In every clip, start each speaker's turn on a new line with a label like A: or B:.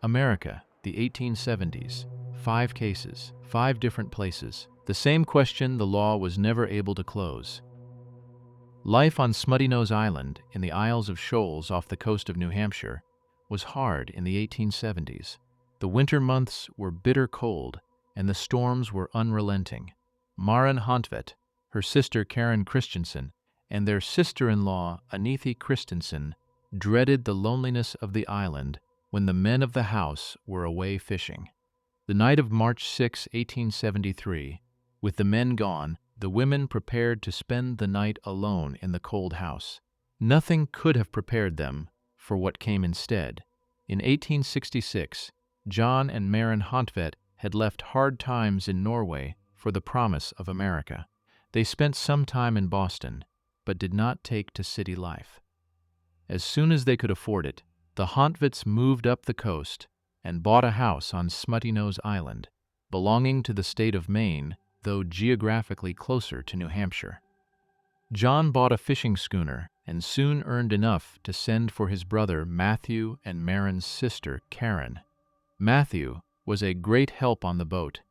A: America, the 1870s. 5 cases, 5 different places. The same question the law was never able to close. Life on Smutnose Island in the Isles of Shoals off the coast of New Hampshire was hard in the 1870s. The winter months were bitter cold, and the storms were unrelenting. Maren Hontvedt, her sister Karen Christensen, and their sister-in-law Anithi Christensen dreaded the loneliness of the island when the men of the house were away fishing. The night of March 6, 1873, with the men gone, the women prepared to spend the night alone in the cold house. Nothing could have prepared them for what came instead. In 1866, John and Maren Hontvedt had left hard times in Norway for the promise of America. They spent some time in Boston, but did not take to city life. As soon as they could afford it, the Hontvedts moved up the coast and bought a house on Smutnose Island, belonging to the state of Maine, though geographically closer to New Hampshire. John bought a fishing schooner and soon earned enough to send for his brother Matthew and Maren's sister Karen. Matthew was a great help on the boat,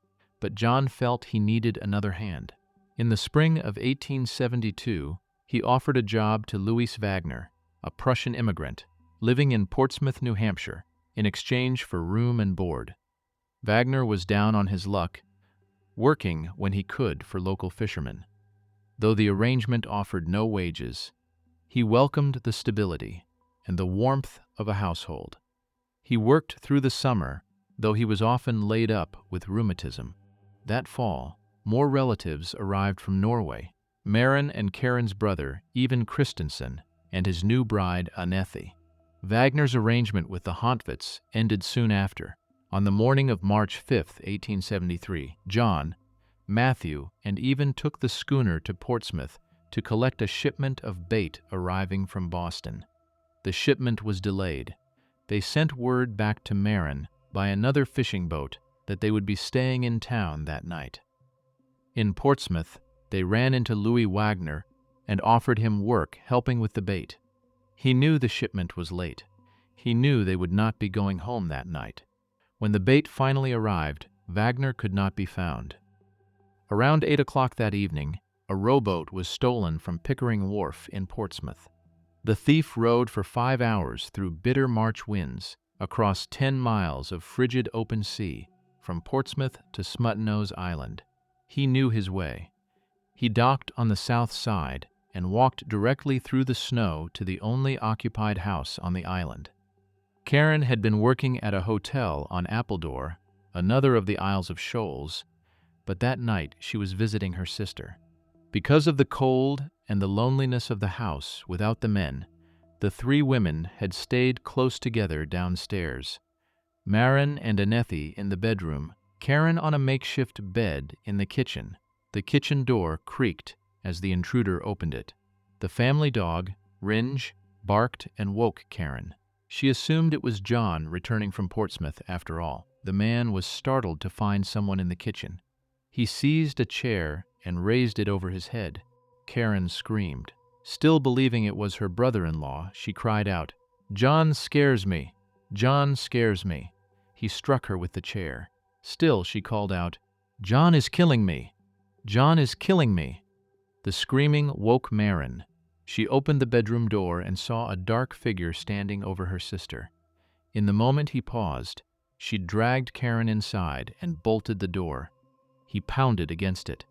A: but John felt he needed another hand. In the spring of 1872, he offered a job to Louis Wagner, a Prussian immigrant, living in Portsmouth, New Hampshire, in exchange for room and board. Wagner was down on his luck, working when he could for local fishermen. Though the arrangement offered no wages, he welcomed the stability and the warmth of a household. He worked through the summer, though he was often laid up with rheumatism. That fall, more relatives arrived from Norway, Maren and Karen's brother, Even Christensen, and his new bride, Anithi. Wagner's arrangement with the Hontvedts ended soon after. On the morning of March 5, 1873, John, Matthew, and Even took the schooner to Portsmouth to collect a shipment of bait arriving from Boston. The shipment was delayed. They sent word back to Maren by another fishing boat that they would be staying in town that night. In Portsmouth, they ran into Louis Wagner and offered him work helping with the bait. He knew the shipment was late. He knew they would not be going home that night. When the bait finally arrived, Wagner could not be found. Around 8 o'clock that evening, a rowboat was stolen from Pickering Wharf in Portsmouth. The thief rowed for 5 hours through bitter March winds, across 10 miles of frigid open sea, from Portsmouth to Smutnose Island. He knew his way. He docked on the south side and walked directly through the snow to the only occupied house on the island. Karen had been working at a hotel on Appledore, another of the Isles of Shoals, but that night she was visiting her sister. Because of the cold and the loneliness of the house without the men, the 3 women had stayed close together downstairs. Maren and Anithi in the bedroom, Karen on a makeshift bed in the kitchen. The kitchen door creaked as the intruder opened it. The family dog, Ringe, barked and woke Karen. She assumed it was John returning from Portsmouth after all. The man was startled to find someone in the kitchen. He seized a chair and raised it over his head. Karen screamed. Still believing it was her brother-in-law, she cried out, "John scares me! John scares me!" He struck her with the chair. Still she called out, "John is killing me! John is killing me!" The screaming woke Maren. She opened the bedroom door and saw a dark figure standing over her sister. In the moment he paused, she dragged Karen inside and bolted the door. He pounded against it.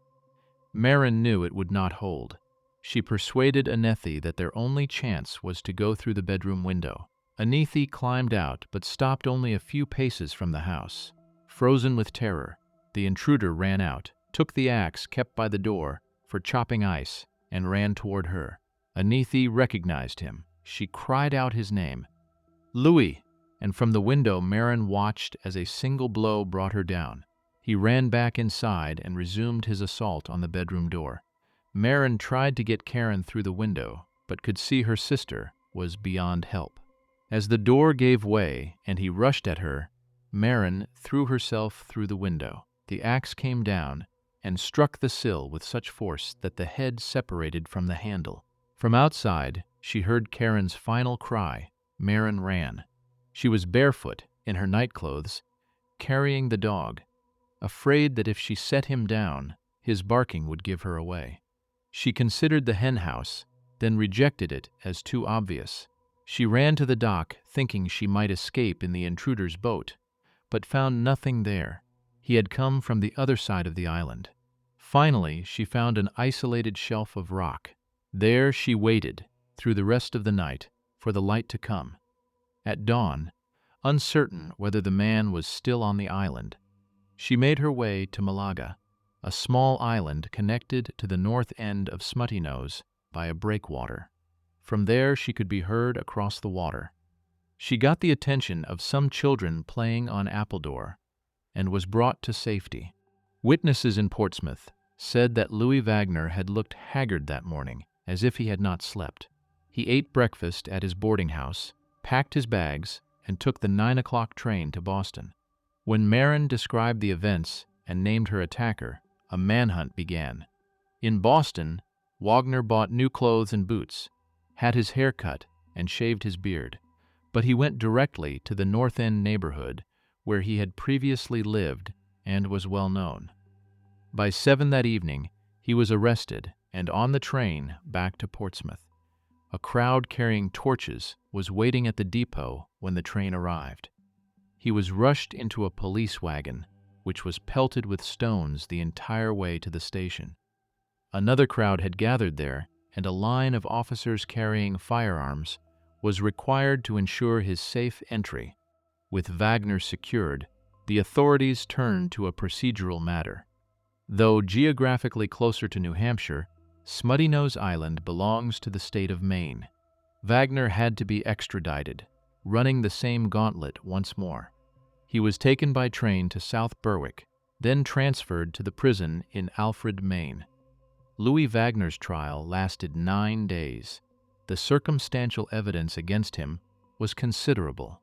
A: Maren knew it would not hold. She persuaded Anithi that their only chance was to go through the bedroom window. Anithi climbed out but stopped only a few paces from the house. Frozen with terror, the intruder ran out, took the axe kept by the door for chopping ice, and ran toward her. Anithi recognized him. She cried out his name, "Louis!" and from the window Maren watched as a single blow brought her down. He ran back inside and resumed his assault on the bedroom door. Maren tried to get Karen through the window, but could see her sister was beyond help. As the door gave way and he rushed at her, Maren threw herself through the window. The axe came down and struck the sill with such force that the head separated from the handle. From outside, she heard Karen's final cry. Maren ran. She was barefoot, in her nightclothes, carrying the dog, afraid that if she set him down, his barking would give her away. She considered the henhouse, then rejected it as too obvious. She ran to the dock, thinking she might escape in the intruder's boat, but found nothing there. He had come from the other side of the island. Finally, she found an isolated shelf of rock. There she waited, through the rest of the night, for the light to come. At dawn, uncertain whether the man was still on the island, she made her way to Malaga, a small island connected to the north end of Smutnose by a breakwater. From there she could be heard across the water. She got the attention of some children playing on Appledore and was brought to safety. Witnesses in Portsmouth said that Louis Wagner had looked haggard that morning, as if he had not slept. He ate breakfast at his boarding house, packed his bags, and took the 9 o'clock train to Boston. When Marin described the events and named her attacker, a manhunt began. In Boston, Wagner bought new clothes and boots, had his hair cut, and shaved his beard, but he went directly to the North End neighborhood where he had previously lived and was well known. By 7 that evening, he was arrested and on the train back to Portsmouth. A crowd carrying torches was waiting at the depot when the train arrived. He was rushed into a police wagon, which was pelted with stones the entire way to the station. Another crowd had gathered there, and a line of officers carrying firearms was required to ensure his safe entry. With Wagner secured, the authorities turned to a procedural matter. Though geographically closer to New Hampshire, Smutnose Island belongs to the state of Maine. Wagner had to be extradited, running the same gauntlet once more. He was taken by train to South Berwick, then transferred to the prison in Alfred, Maine. Louis Wagner's trial lasted 9 days. The circumstantial evidence against him was considerable.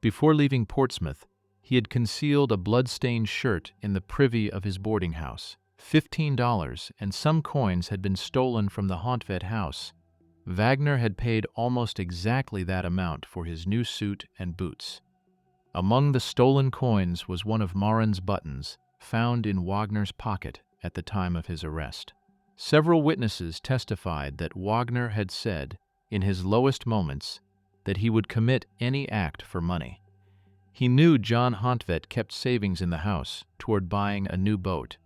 A: Before leaving Portsmouth, he had concealed a blood-stained shirt in the privy of his boarding house. $15 and some coins had been stolen from the Hontved house. Wagner had paid almost exactly that amount for his new suit and boots. Among the stolen coins was one of Marin's buttons, found in Wagner's pocket at the time of his arrest. Several witnesses testified that Wagner had said, in his lowest moments, that he would commit any act for money. He knew John Hontved kept savings in the house toward buying a new boat.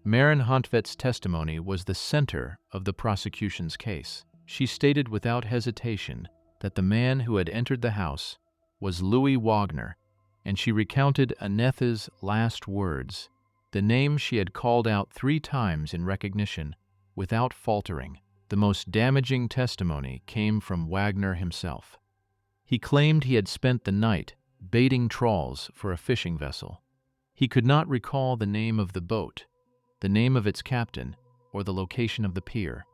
A: Marin Hontved's testimony was the center of the prosecution's case. She stated without hesitation that the man who had entered the house was Louis Wagner, and she recounted Anetha's last words, the name she had called out 3 times in recognition, without faltering. The most damaging testimony came from Wagner himself. He claimed he had spent the night baiting trawls for a fishing vessel. He could not recall the name of the boat, the name of its captain, or the location of the pier.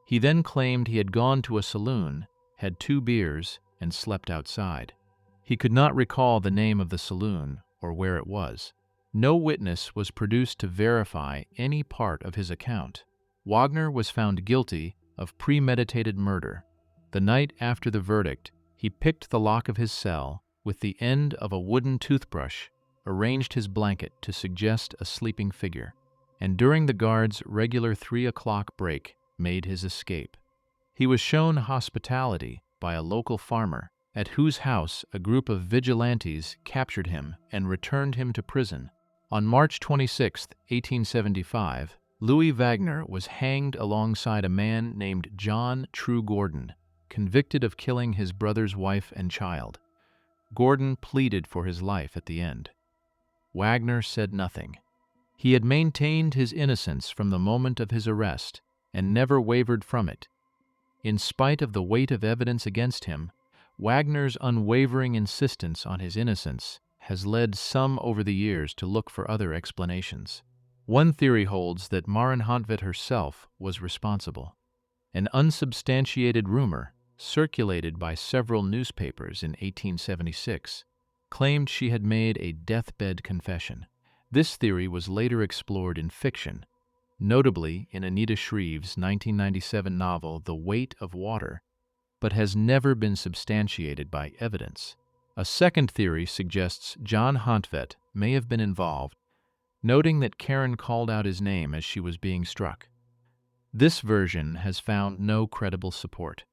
A: He then claimed he had gone to a saloon, had 2 beers, and slept outside. He could not recall the name of the saloon or where it was. No witness was produced to verify any part of his account. Wagner was found guilty of premeditated murder. The night after the verdict, he picked the lock of his cell with the end of a wooden toothbrush, arranged his blanket to suggest a sleeping figure, and during the guards' regular 3 o'clock break, made his escape. He was shown hospitality by a local farmer, at whose house a group of vigilantes captured him and returned him to prison. On March 26, 1875, Louis Wagner was hanged alongside a man named John True Gordon, convicted of killing his brother's wife and child. Gordon pleaded for his life at the end. Wagner said nothing. He had maintained his innocence from the moment of his arrest and never wavered from it. In spite of the weight of evidence against him, Wagner's unwavering insistence on his innocence has led some over the years to look for other explanations. One theory holds that Marin Hontved herself was responsible. An unsubstantiated rumor, circulated by several newspapers in 1876, claimed she had made a deathbed confession. This theory was later explored in fiction, notably in Anita Shreve's 1997 novel The Weight of Water, but has never been substantiated by evidence. A second theory suggests John Hontvet may have been involved, noting that Karen called out his name as she was being struck. This version has found no credible support.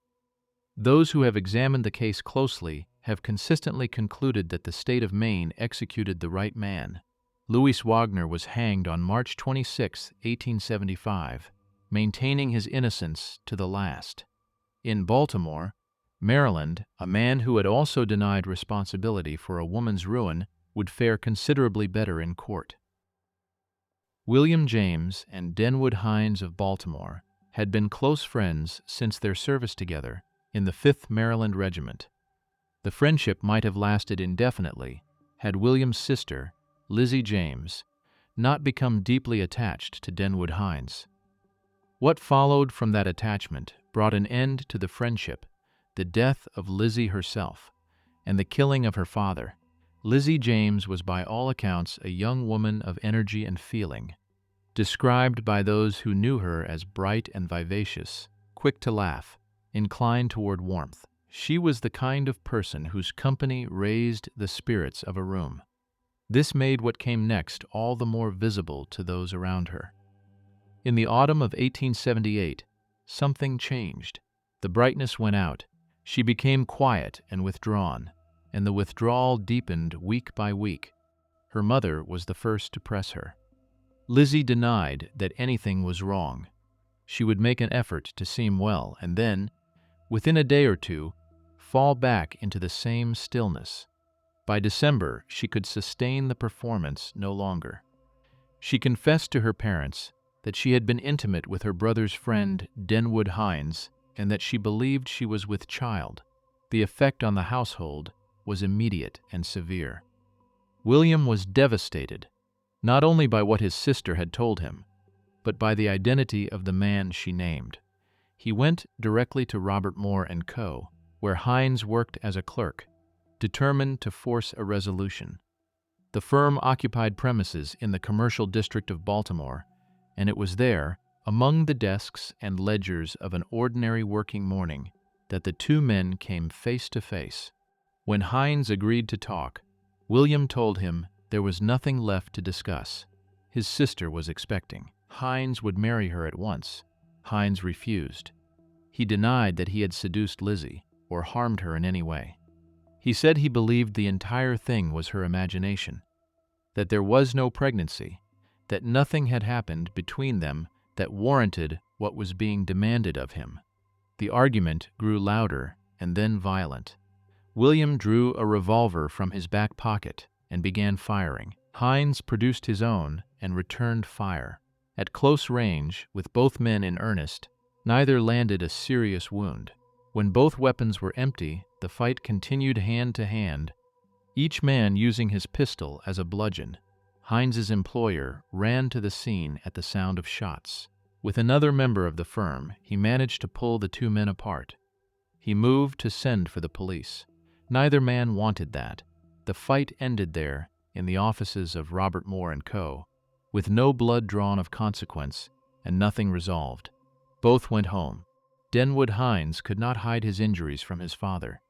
A: Those who have examined the case closely have consistently concluded that the state of Maine executed the right man. Louis Wagner was hanged on March 26, 1875, maintaining his innocence to the last. In Baltimore, Maryland, a man who had also denied responsibility for a woman's ruin would fare considerably better in court. William James and Denwood Hines of Baltimore had been close friends since their service together in the 5th Maryland Regiment. The friendship might have lasted indefinitely had William's sister, Lizzie James, not become deeply attached to Denwood Hines. What followed from that attachment brought an end to the friendship, the death of Lizzie herself, and the killing of her father. Lizzie James was by all accounts a young woman of energy and feeling, described by those who knew her as bright and vivacious, quick to laugh, inclined toward warmth. She was the kind of person whose company raised the spirits of a room. This made what came next all the more visible to those around her. In the autumn of 1878, something changed. The brightness went out. She became quiet and withdrawn, and the withdrawal deepened week by week. Her mother was the first to press her. Lizzie denied that anything was wrong. She would make an effort to seem well, and then, within a day or two, fall back into the same stillness. By December, she could sustain the performance no longer. She confessed to her parents that she had been intimate with her brother's friend, Denwood Hines, and that she believed she was with child. The effect on the household was immediate and severe. William was devastated, not only by what his sister had told him, but by the identity of the man she named. He went directly to Robert Moore & Co., where Hines worked as a clerk, determined to force a resolution. The firm occupied premises in the commercial district of Baltimore, and it was there, among the desks and ledgers of an ordinary working morning, that the two men came face to face. When Hines agreed to talk, William told him there was nothing left to discuss. His sister was expecting. Hines would marry her at once. Hines refused. He denied that he had seduced Lizzie or harmed her in any way. He said he believed the entire thing was her imagination, that there was no pregnancy, that nothing had happened between them that warranted what was being demanded of him. The argument grew louder and then violent. William drew a revolver from his back pocket and began firing. Hines produced his own and returned fire. At close range, with both men in earnest, neither landed a serious wound. When both weapons were empty, the fight continued hand to hand, each man using his pistol as a bludgeon. Hines's employer ran to the scene at the sound of shots. With another member of the firm, he managed to pull the two men apart. He moved to send for the police. Neither man wanted that. The fight ended there, in the offices of Robert Moore & Co., with no blood drawn of consequence and nothing resolved. Both went home. Denwood Hines could not hide his injuries from his father.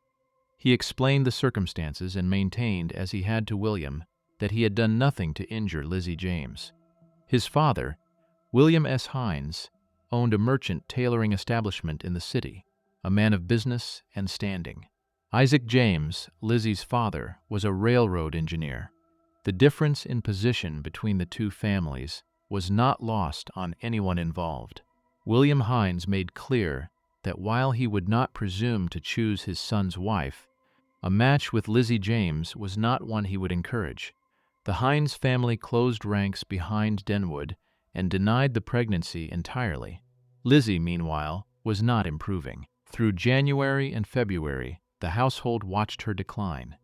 A: He explained the circumstances and maintained, as he had to William, that he had done nothing to injure Lizzie James. His father, William S. Hines, owned a merchant tailoring establishment in the city, a man of business and standing. Isaac James, Lizzie's father, was a railroad engineer. The difference in position between the two families was not lost on anyone involved. William Hines made clear that while he would not presume to choose his son's wife, a match with Lizzie James was not one he would encourage. The Hines family closed ranks behind Denwood and denied the pregnancy entirely. Lizzie, meanwhile, was not improving. Through January and February, the household watched her decline.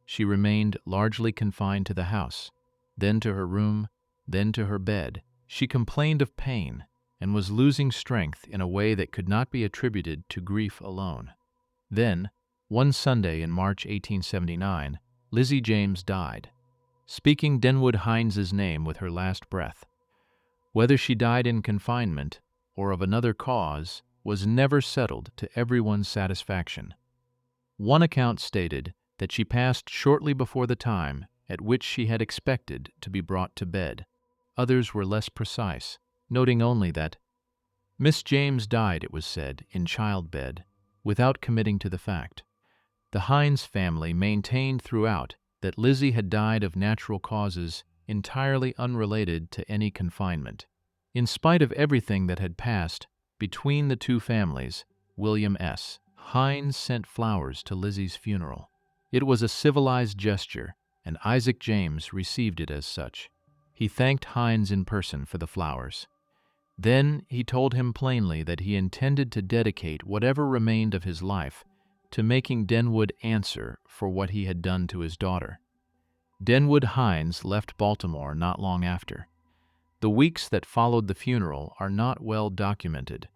A: She remained largely confined to the house, then to her room, then to her bed. She complained of pain and was losing strength in a way that could not be attributed to grief alone. Then, one Sunday in March 1879, Lizzie James died, speaking Denwood Hines's name with her last breath. Whether she died in confinement or of another cause was never settled to everyone's satisfaction. One account stated that she passed shortly before the time at which she had expected to be brought to bed. Others were less precise, noting only that Miss James died, it was said, in childbed, without committing to the fact. The Hines family maintained throughout that Lizzie had died of natural causes entirely unrelated to any confinement. In spite of everything that had passed between the two families, William S. Hines sent flowers to Lizzie's funeral. It was a civilized gesture, and Isaac James received it as such. He thanked Hines in person for the flowers. Then he told him plainly that he intended to dedicate whatever remained of his life to making Denwood answer for what he had done to his daughter. Denwood Hines left Baltimore not long after. The weeks that followed the funeral are not well documented.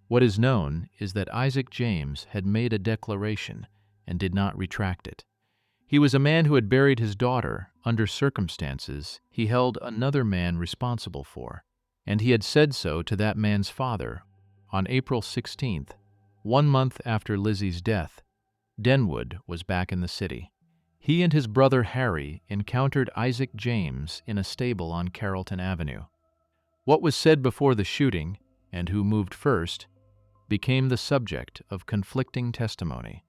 A: What is known is that Isaac James had made a declaration and did not retract it. He was a man who had buried his daughter under circumstances he held another man responsible for, and he had said so to that man's father on April 16th, 1 month after Lizzie's death. Denwood was back in the city. He and his brother Harry encountered Isaac James in a stable on Carrollton Avenue. What was said before the shooting, and who moved first, became the subject of conflicting testimony.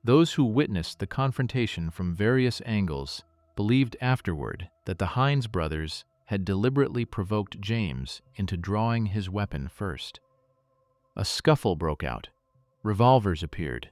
A: Those who witnessed the confrontation from various angles believed afterward that the Hines brothers had deliberately provoked James into drawing his weapon first. A scuffle broke out. Revolvers appeared.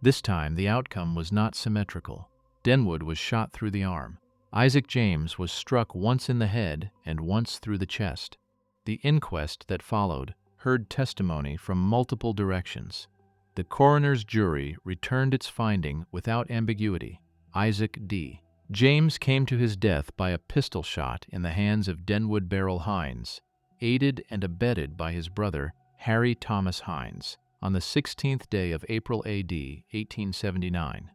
A: This time the outcome was not symmetrical. Denwood was shot through the arm. Isaac James was struck once in the head and once through the chest. The inquest that followed heard testimony from multiple directions. The coroner's jury returned its finding without ambiguity. Isaac D. James came to his death by a pistol shot in the hands of Denwood Beryl Hines, aided and abetted by his brother Harry Thomas Hines, on the 16th day of April A.D. 1879.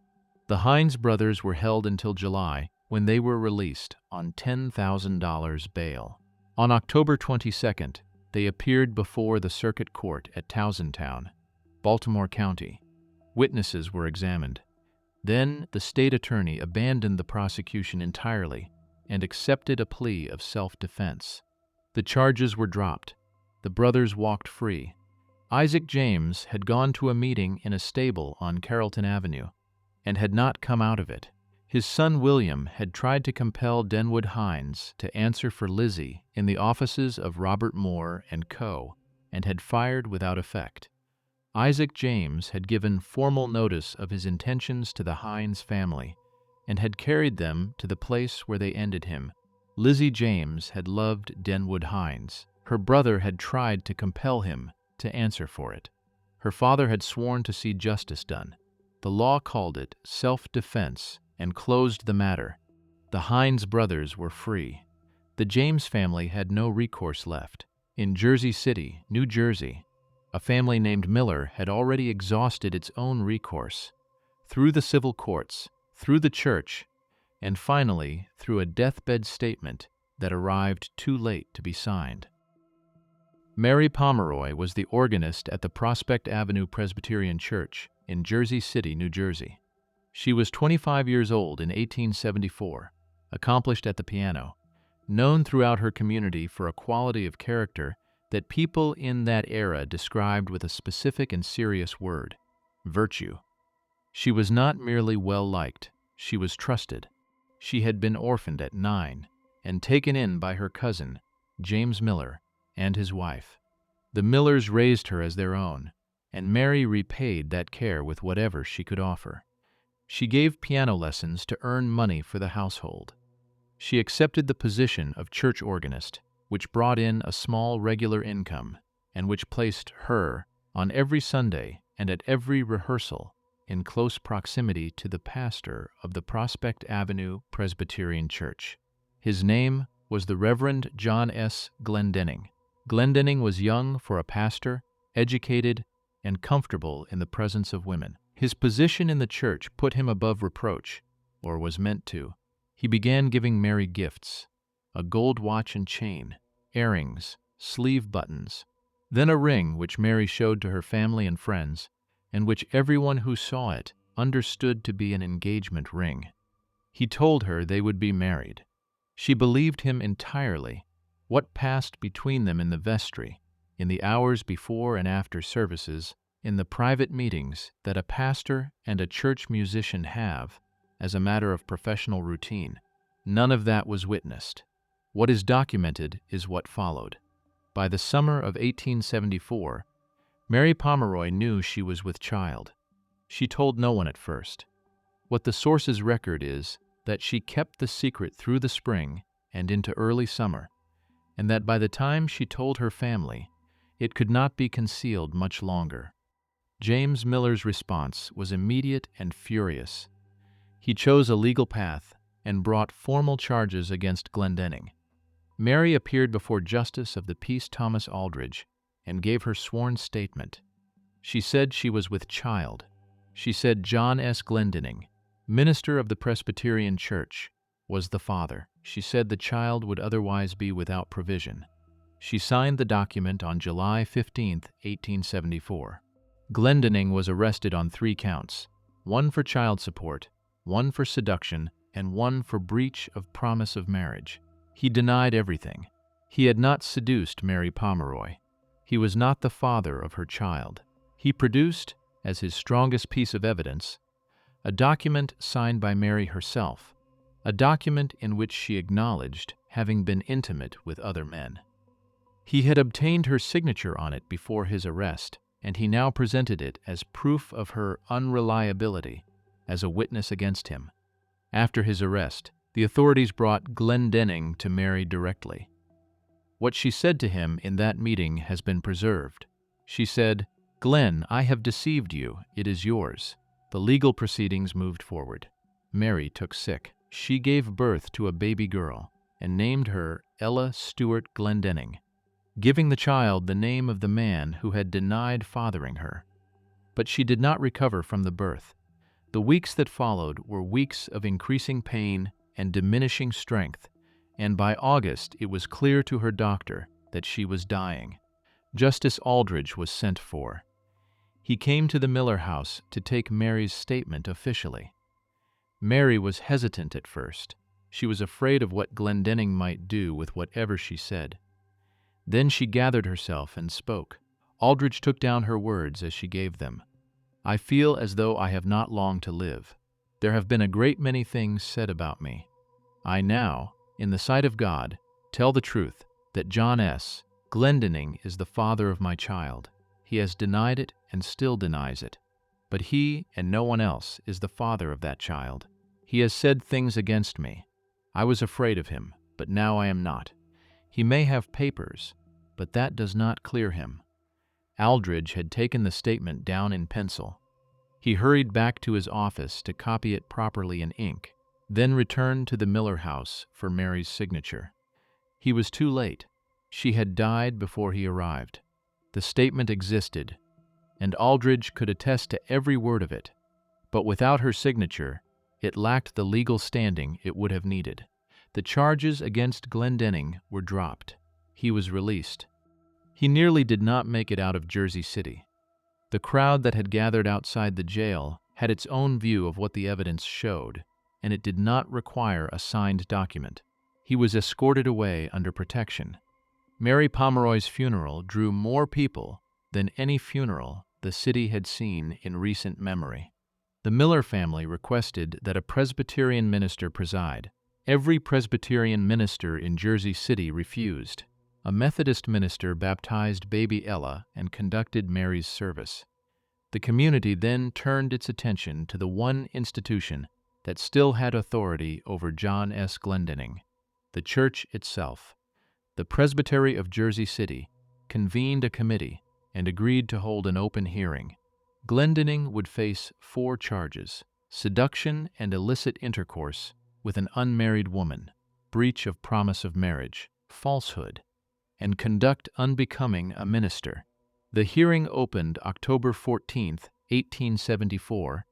A: The Hines brothers were held until July, when they were released on $10,000 bail. On October 22nd, they appeared before the Circuit Court at Towsontown, Baltimore County. Witnesses were examined. Then the state attorney abandoned the prosecution entirely and accepted a plea of self-defense. The charges were dropped. The brothers walked free. Isaac James had gone to a meeting in a stable on Carrollton Avenue and had not come out of it. His son William had tried to compel Denwood Hines to answer for Lizzie in the offices of Robert Moore and Co., and had fired without effect. Isaac James had given formal notice of his intentions to the Hines family and had carried them to the place where they ended him. Lizzie James had loved Denwood Hines. Her brother had tried to compel him to answer for it. Her father had sworn to see justice done. The law called it self-defense and closed the matter. The Hines brothers were free. The James family had no recourse left. In Jersey City, New Jersey, a family named Miller had already exhausted its own recourse, through the civil courts, through the church, and finally through a deathbed statement that arrived too late to be signed. Mary Pomeroy was the organist at the Prospect Avenue Presbyterian Church in Jersey City, New Jersey. She was 25 years old in 1874, accomplished at the piano, known throughout her community for a quality of character that people in that era described with a specific and serious word: virtue. She was not merely well-liked, she was trusted. She had been orphaned at 9 and taken in by her cousin, James Miller, and his wife. The Millers raised her as their own, and Mary repaid that care with whatever she could offer. She gave piano lessons to earn money for the household. She accepted the position of church organist, which brought in a small regular income, and which placed her, on every Sunday and at every rehearsal, in close proximity to the pastor of the Prospect Avenue Presbyterian Church. His name was the Reverend John S. Glendenning. Glendenning was young for a pastor, educated, and comfortable in the presence of women. His position in the church put him above reproach, or was meant to. He began giving Mary gifts: a gold watch and chain, earrings, sleeve buttons, then a ring which Mary showed to her family and friends, and which everyone who saw it understood to be an engagement ring. He told her they would be married. She believed him entirely. What passed between them in the vestry, in the hours before and after services, in the private meetings that a pastor and a church musician have as a matter of professional routine, none of that was witnessed. What is documented is what followed. By the summer of 1874, Mary Pomeroy knew she was with child. She told no one at first. What the sources record is that she kept the secret through the spring and into early summer, and that by the time she told her family, it could not be concealed much longer. James Miller's response was immediate and furious. He chose a legal path and brought formal charges against Glendenning. Mary appeared before Justice of the Peace Thomas Aldridge and gave her sworn statement. She said she was with child. She said John S. Glendenning, minister of the Presbyterian Church, was the father. She said the child would otherwise be without provision. She signed the document on July 15, 1874. Glendenning was arrested on 3 counts, 1 for child support, 1 for seduction, and 1 for breach of promise of marriage. He denied everything. He had not seduced Mary Pomeroy. He was not the father of her child. He produced, as his strongest piece of evidence, a document signed by Mary herself, a document in which she acknowledged having been intimate with other men. He had obtained her signature on it before his arrest, and he now presented it as proof of her unreliability as a witness against him. After his arrest, the authorities brought Glendenning to Mary directly. What she said to him in that meeting has been preserved. She said, "Glenn, I have deceived you. It is yours." The legal proceedings moved forward. Mary took sick. She gave birth to a baby girl and named her Ella Stewart Glendenning, giving the child the name of the man who had denied fathering her. But she did not recover from the birth. The weeks that followed were weeks of increasing pain and diminishing strength, and by August it was clear to her doctor that she was dying. Justice Aldridge was sent for. He came to the Miller house to take Mary's statement officially. Mary was hesitant at first. She was afraid of what Glendenning might do with whatever she said. Then she gathered herself and spoke. Aldridge took down her words as she gave them. "I feel as though I have not long to live. There have been a great many things said about me. I now, in the sight of God, tell the truth that John S. Glendenning is the father of my child. He has denied it and still denies it. But he and no one else is the father of that child. He has said things against me. I was afraid of him, but now I am not. He may have papers, but that does not clear him." Aldridge had taken the statement down in pencil. He hurried back to his office to copy it properly in ink, then returned to the Miller house for Mary's signature. He was too late. She had died before he arrived. The statement existed, and Aldridge could attest to every word of it, but without her signature, it lacked the legal standing it would have needed. The charges against Glendenning were dropped. He was released. He nearly did not make it out of Jersey City. The crowd that had gathered outside the jail had its own view of what the evidence showed, and it did not require a signed document. He was escorted away under protection. Mary Pomeroy's funeral drew more people than any funeral the city had seen in recent memory. The Miller family requested that a Presbyterian minister preside. Every Presbyterian minister in Jersey City refused. A Methodist minister baptized baby Ella and conducted Mary's service. The community then turned its attention to the one institution that still had authority over John S. Glendenning, the church itself. The Presbytery of Jersey City convened a committee and agreed to hold an open hearing. Glendenning would face 4 charges: seduction and illicit intercourse with an unmarried woman, breach of promise of marriage, falsehood, and conduct unbecoming a minister. The hearing opened October 14, 1874,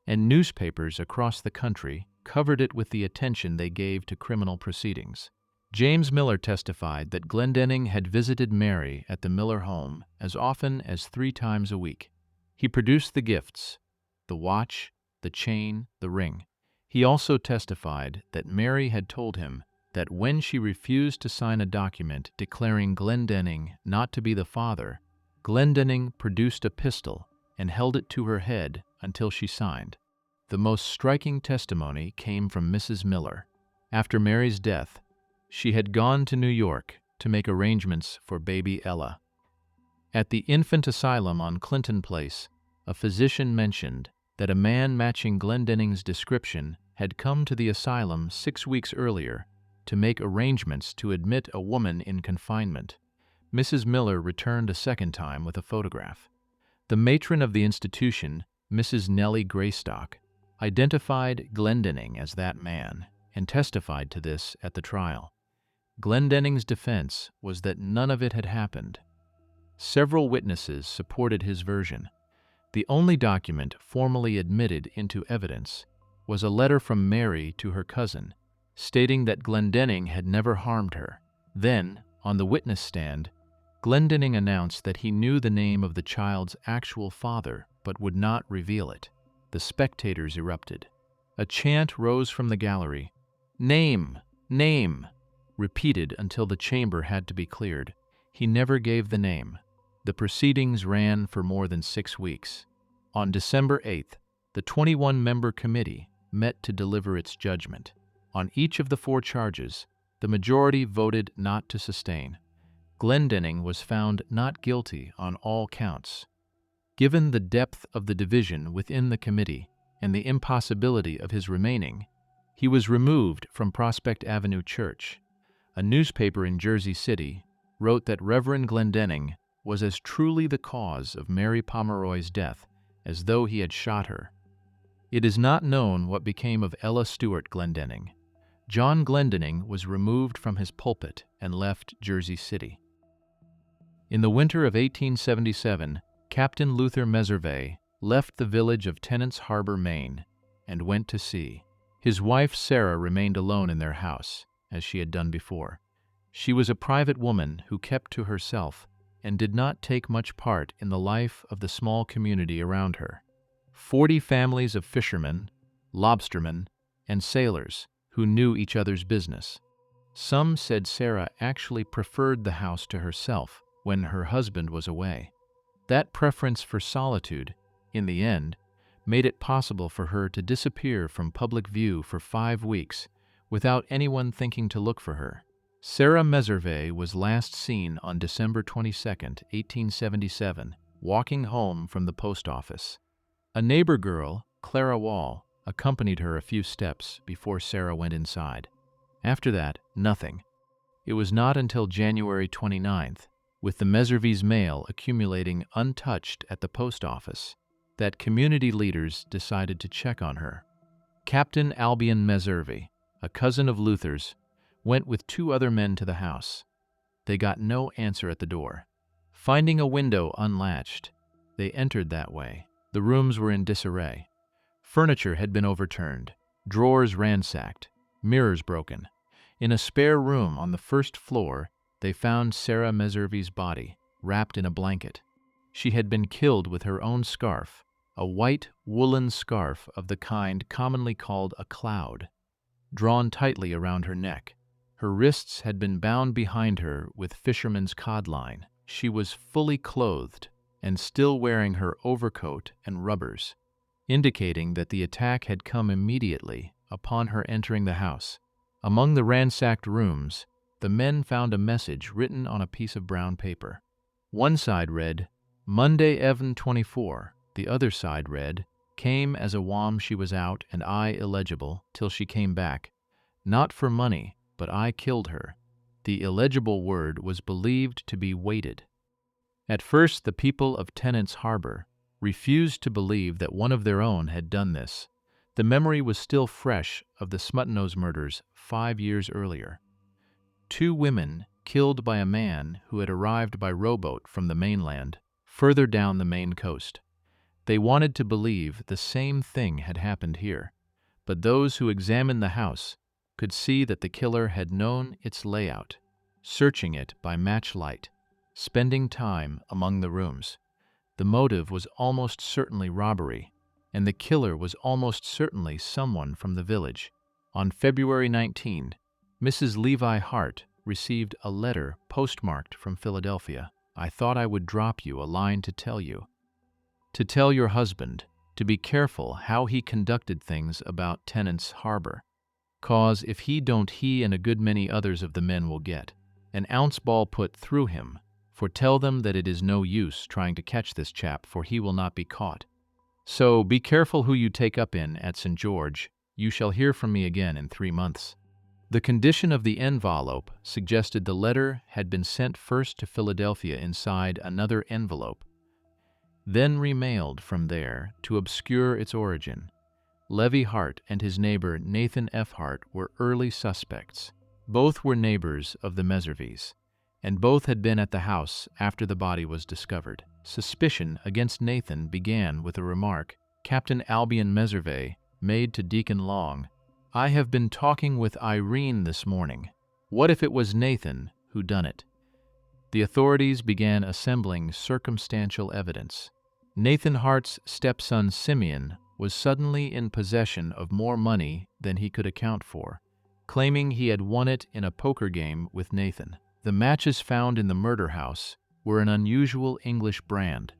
A: and newspapers across the country covered it with the attention they gave to criminal proceedings. James Miller testified that Glendenning had visited Mary at the Miller home as often as 3 times a week. He produced the gifts: the watch, the chain, the ring. He also testified that Mary had told him that when she refused to sign a document declaring Glendenning not to be the father, Glendenning produced a pistol and held it to her head until she signed. The most striking testimony came from Mrs. Miller. After Mary's death, she had gone to New York to make arrangements for baby Ella. At the infant asylum on Clinton Place, a physician mentioned that a man matching Glendenning's description had come to the asylum 6 weeks earlier to make arrangements to admit a woman in confinement. Mrs. Miller returned a second time with a photograph. The matron of the institution, Mrs. Nellie Greystock, identified Glendenning as that man and testified to this at the trial. Glendenning's defense was that none of it had happened. Several witnesses supported his version. The only document formally admitted into evidence was a letter from Mary to her cousin, stating that Glendenning had never harmed her. Then, on the witness stand, Glendenning announced that he knew the name of the child's actual father but would not reveal it. The spectators erupted. A chant rose from the gallery. "Name! Name!" repeated until the chamber had to be cleared. He never gave the name. The proceedings ran for more than 6 weeks. On December 8th, the 21-member committee met to deliver its judgment. On each of the 4 charges, the majority voted not to sustain. Glendenning was found not guilty on all counts. Given the depth of the division within the committee and the impossibility of his remaining, he was removed from Prospect Avenue Church. A newspaper in Jersey City wrote that Reverend Glendenning was as truly the cause of Mary Pomeroy's death as though he had shot her. It is not known what became of Ella Stewart Glendenning. John Glendenning was removed from his pulpit and left Jersey City. In the winter of 1877, Captain Luther Meservey left the village of Tennant's Harbor, Maine, and went to sea. His wife Sarah remained alone in their house, as she had done before. She was a private woman who kept to herself and did not take much part in the life of the small community around her. 40 families of fishermen, lobstermen, and sailors who knew each other's business. Some said Sarah actually preferred the house to herself when her husband was away. That preference for solitude, in the end, made it possible for her to disappear from public view for 5 weeks without anyone thinking to look for her. Sarah Meservey was last seen on December 22, 1877, walking home from the post office. A neighbor girl, Clara Wall, accompanied her a few steps before Sarah went inside. After that, nothing. It was not until January 29th, with the Meserveys' mail accumulating untouched at the post office, that community leaders decided to check on her. Captain Albion Meservey, a cousin of Luther's, went with 2 other men to the house. They got no answer at the door. Finding a window unlatched, they entered that way. The rooms were in disarray. Furniture had been overturned, drawers ransacked, mirrors broken. In a spare room on the first floor, they found Sarah Meservey's body, wrapped in a blanket. She had been killed with her own scarf, a white woolen scarf of the kind commonly called a cloud, drawn tightly around her neck. Her wrists had been bound behind her with fisherman's codline. She was fully clothed and still wearing her overcoat and rubbers, indicating that the attack had come immediately upon her entering the house. Among the ransacked rooms, the men found a message written on a piece of brown paper. One side read, "Monday Evan 24. The other side read, "Came as a wam she was out and I illegible till she came back. Not for money, but I killed her." The illegible word was believed to be weighted. At first, the people of Tennant's Harbor refused to believe that one of their own had done this. The memory was still fresh of the Smutnose murders 5 years earlier. 2 women killed by a man who had arrived by rowboat from the mainland, further down the Maine coast. They wanted to believe the same thing had happened here, but those who examined the house could see that the killer had known its layout, searching it by matchlight, spending time among the rooms. The motive was almost certainly robbery, and the killer was almost certainly someone from the village. On February 19, Mrs. Levi Hart received a letter postmarked from Philadelphia. "I thought I would drop you a line to tell you. To tell your husband to be careful how he conducted things about Tenants Harbor. 'Cause if he don't, he and a good many others of the men will get an ounce ball put through him, for tell them that it is no use trying to catch this chap, for he will not be caught. So be careful who you take up in at St. George. You shall hear from me again in 3 months." The condition of the envelope suggested the letter had been sent first to Philadelphia inside another envelope, then remailed from there to obscure its origin. Levi Hart and his neighbor Nathan F. Hart were early suspects. Both were neighbors of the Meserveys, and both had been at the house after the body was discovered. Suspicion against Nathan began with a remark Captain Albion Meservey made to Deacon Long. "I have been talking with Irene this morning. What if it was Nathan who done it?" The authorities began assembling circumstantial evidence. Nathan Hart's stepson Simeon was suddenly in possession of more money than he could account for, claiming he had won it in a poker game with Nathan. The matches found in the murder house were an unusual English brand,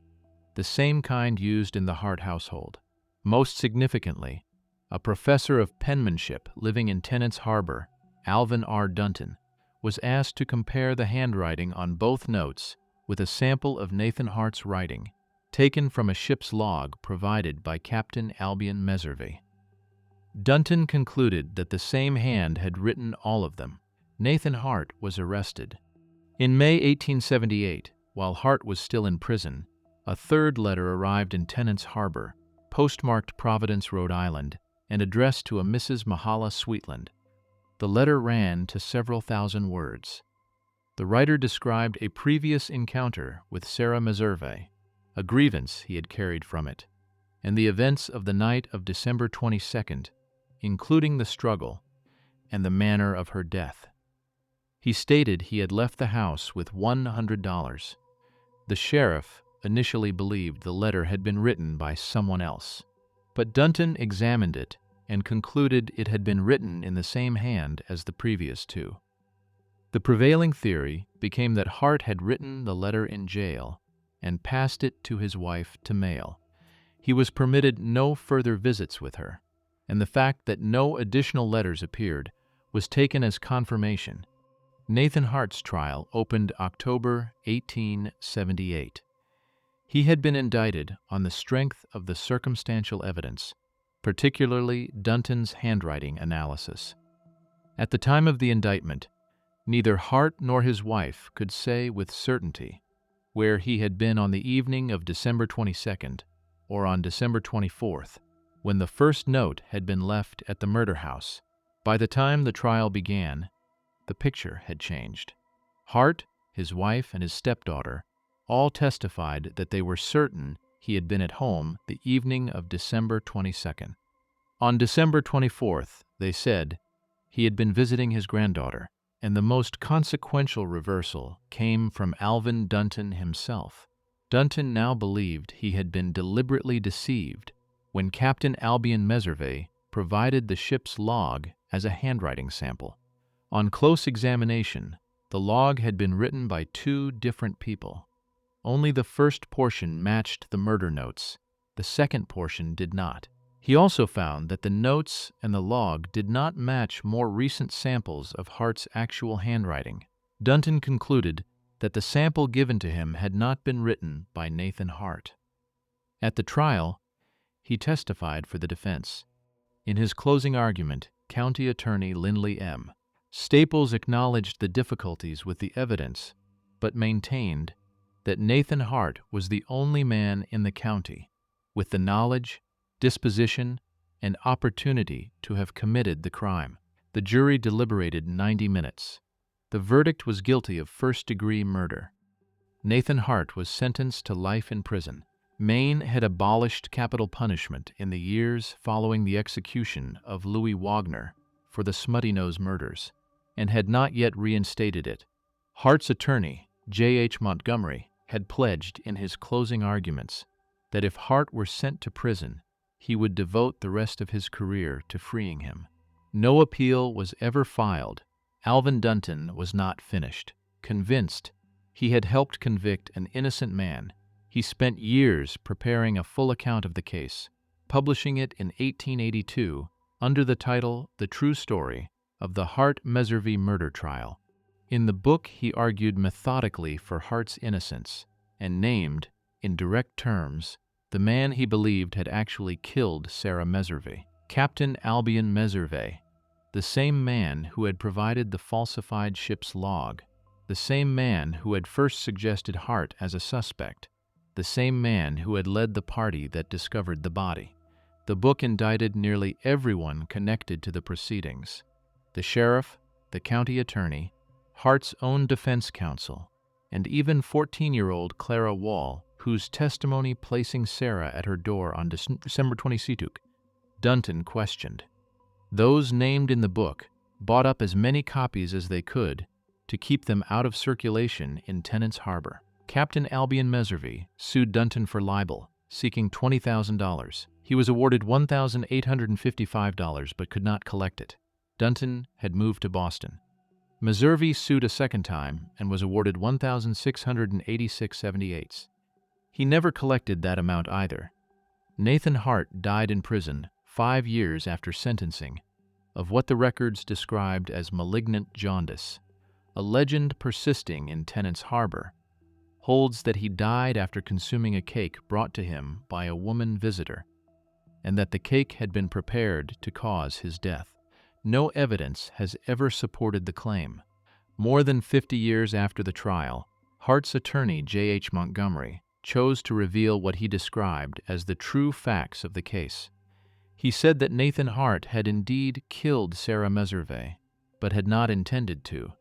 A: the same kind used in the Hart household. Most significantly, a professor of penmanship living in Tenants Harbor, Alvin R. Dunton, was asked to compare the handwriting on both notes with a sample of Nathan Hart's writing, taken from a ship's log provided by Captain Albion Meservey. Dunton concluded that the same hand had written all of them. Nathan Hart was arrested. In May 1878, while Hart was still in prison, a third letter arrived in Tenants Harbor, postmarked Providence, Rhode Island, and addressed to a Mrs. Mahala Sweetland. The letter ran to several thousand words. The writer described a previous encounter with Sarah Meservey, a grievance he had carried from it, and the events of the night of December 22nd, including the struggle and the manner of her death. He stated he had left the house with $100. The sheriff initially believed the letter had been written by someone else, but Dunton examined it and concluded it had been written in the same hand as the previous two. The prevailing theory became that Hart had written the letter in jail and passed it to his wife to mail. He was permitted no further visits with her, and the fact that no additional letters appeared was taken as confirmation. Nathan Hart's trial opened October 1878. He had been indicted on the strength of the circumstantial evidence, particularly Dunton's handwriting analysis. At the time of the indictment, neither Hart nor his wife could say with certainty where he had been on the evening of December 22nd or on December 24th, when the first note had been left at the murder house. By the time the trial began, the picture had changed. Hart, his wife, and his stepdaughter all testified that they were certain he had been at home the evening of December 22nd. On December 24th, they said, he had been visiting his granddaughter, and the most consequential reversal came from Alvin Dunton himself. Dunton now believed he had been deliberately deceived when Captain Albion Meservey provided the ship's log as a handwriting sample. On close examination, the log had been written by two different people. Only the first portion matched the murder notes. The second portion did not. He also found that the notes and the log did not match more recent samples of Hart's actual handwriting. Dunton concluded that the sample given to him had not been written by Nathan Hart. At the trial, he testified for the defense. In his closing argument, County Attorney Lindley M. Staples acknowledged the difficulties with the evidence, but maintained that Nathan Hart was the only man in the county with the knowledge, disposition, and opportunity to have committed the crime. The jury deliberated 90 minutes. The verdict was guilty of first-degree murder. Nathan Hart was sentenced to life in prison. Maine had abolished capital punishment in the years following the execution of Louis Wagner for the Smutnose murders, and had not yet reinstated it. Hart's attorney, J.H. Montgomery, had pledged in his closing arguments that if Hart were sent to prison, he would devote the rest of his career to freeing him. No appeal was ever filed. Alvin Dunton was not finished. Convinced he had helped convict an innocent man, he spent years preparing a full account of the case, publishing it in 1882 under the title The True Story of the Hart Meservey Murder Trial. In the book, he argued methodically for Hart's innocence and named, in direct terms, the man he believed had actually killed Sarah Meservey, Captain Albion Meservey, the same man who had provided the falsified ship's log, the same man who had first suggested Hart as a suspect, the same man who had led the party that discovered the body. The book indicted nearly everyone connected to the proceedings: the sheriff, the county attorney, Hart's own defense counsel, and even 14-year-old Clara Wall, whose testimony placing Sarah at her door on December 22, Dunton questioned. Those named in the book bought up as many copies as they could to keep them out of circulation in Tennant's Harbor. Captain Albion Meservey sued Dunton for libel, seeking $20,000. He was awarded $1,855 but could not collect it. Dunton had moved to Boston. Meservey sued a second time and was awarded $1,686.78. He never collected that amount either. Nathan Hart died in prison 5 years after sentencing of what the records described as malignant jaundice. A legend persisting in Tennant's Harbor holds that he died after consuming a cake brought to him by a woman visitor, and that the cake had been prepared to cause his death. No evidence has ever supported the claim. More than 50 years after the trial, Hart's attorney, J.H. Montgomery, chose to reveal what he described as the true facts of the case. He said that Nathan Hart had indeed killed Sarah Meservey, but had not intended to.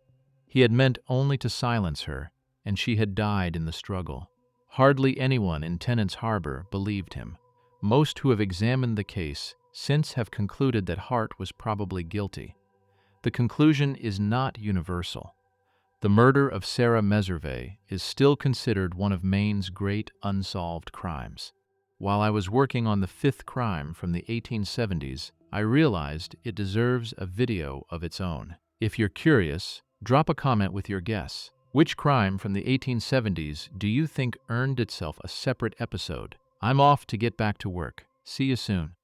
A: He had meant only to silence her, and she had died in the struggle. Hardly anyone in Tennant's Harbor believed him. Most who have examined the case since have concluded that Hart was probably guilty. The conclusion is not universal. The murder of Sarah Meservey is still considered one of Maine's great unsolved crimes. While I was working on the fifth crime from the 1870s, I realized it deserves a video of its own. If you're curious, drop a comment with your guess. Which crime from the 1870s do you think earned itself a separate episode? I'm off to get back to work. See you soon.